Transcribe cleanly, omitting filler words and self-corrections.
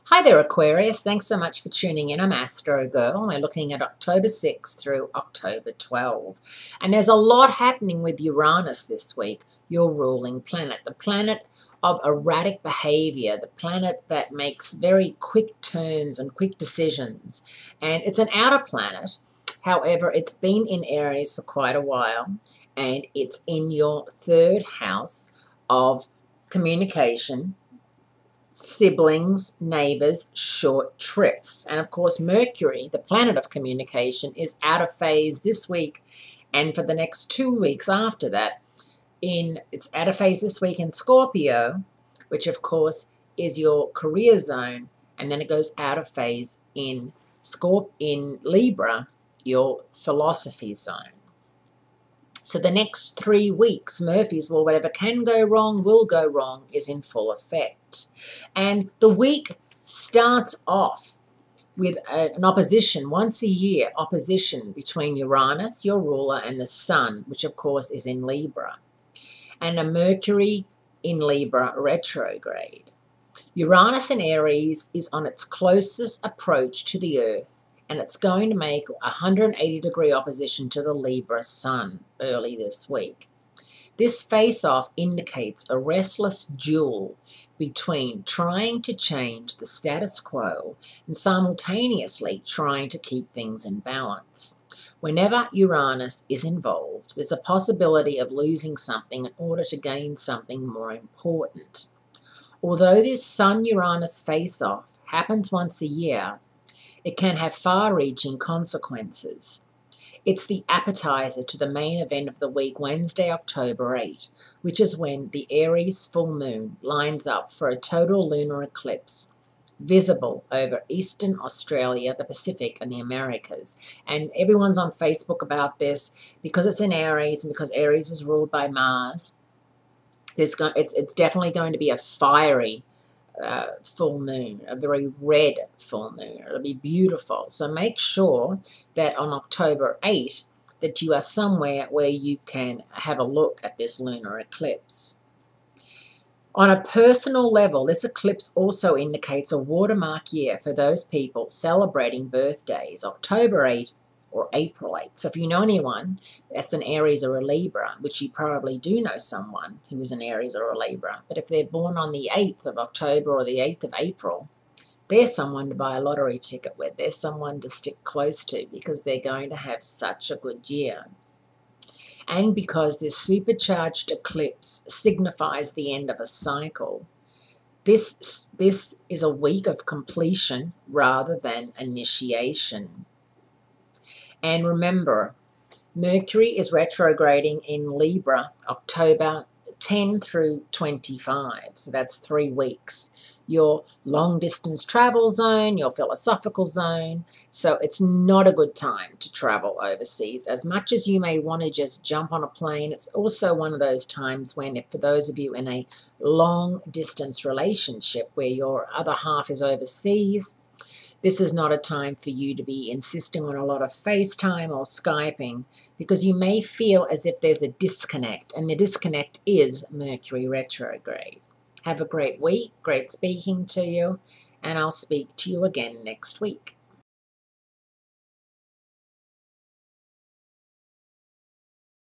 Hi there, Aquarius. Thanks so much for tuning in. I'm Astrogirl. We're looking at October 6th through October 12. And there's a lot happening with Uranus this week, your ruling planet, the planet of erratic behavior, the planet that makes very quick turns and quick decisions. And it's an outer planet. However, it's been in Aries for quite a while, and it's in your third house of communication, siblings, neighbors, short trips. And of course, Mercury, the planet of communication, is out of phase this week and for the next 2 weeks after that. It's out of phase this week in Scorpio, which of course is your career zone, and then it goes out of phase in Libra, your philosophy zone. So the next 3 weeks, Murphy's Law, whatever can go wrong, will go wrong, is in full effect. And the week starts off with an opposition, once a year, opposition between Uranus, your ruler, and the Sun, which of course is in Libra, and a Mercury in Libra retrograde. Uranus in Aries is on its closest approach to the Earth, and it's going to make a 180-degree opposition to the Libra Sun early this week. This face-off indicates a restless duel between trying to change the status quo and simultaneously trying to keep things in balance. Whenever Uranus is involved, there's a possibility of losing something in order to gain something more important. Although this Sun-Uranus face-off happens once a year, it can have far-reaching consequences. It's the appetizer to the main event of the week, Wednesday, October 8, which is when the Aries full moon lines up for a total lunar eclipse visible over Eastern Australia, the Pacific, and the Americas. And everyone's on Facebook about this because it's in Aries and because Aries is ruled by Mars. It's definitely going to be a fiery full moon, a very red full moon. It'll be beautiful. So make sure that on October 8 that you are somewhere where you can have a look at this lunar eclipse. On a personal level, this eclipse also indicates a watermark year for those people celebrating birthdays, October 8 or April 8. So if you know anyone that's an Aries or a Libra, which you probably do know someone who is an Aries or a Libra, but if they're born on the 8th of October or the 8th of April, they're someone to buy a lottery ticket with. They're someone to stick close to because they're going to have such a good year. And because this supercharged eclipse signifies the end of a cycle, this is a week of completion rather than initiation. And remember, Mercury is retrograding in Libra, October 10 through 25. So that's 3 weeks. Your long-distance travel zone, your philosophical zone. So it's not a good time to travel overseas. As much as you may want to just jump on a plane, it's also one of those times when, for those of you in a long-distance relationship where your other half is overseas, this is not a time for you to be insisting on a lot of FaceTime or Skyping because you may feel as if there's a disconnect, and the disconnect is Mercury retrograde. Have a great week, great speaking to you, and I'll speak to you again next week.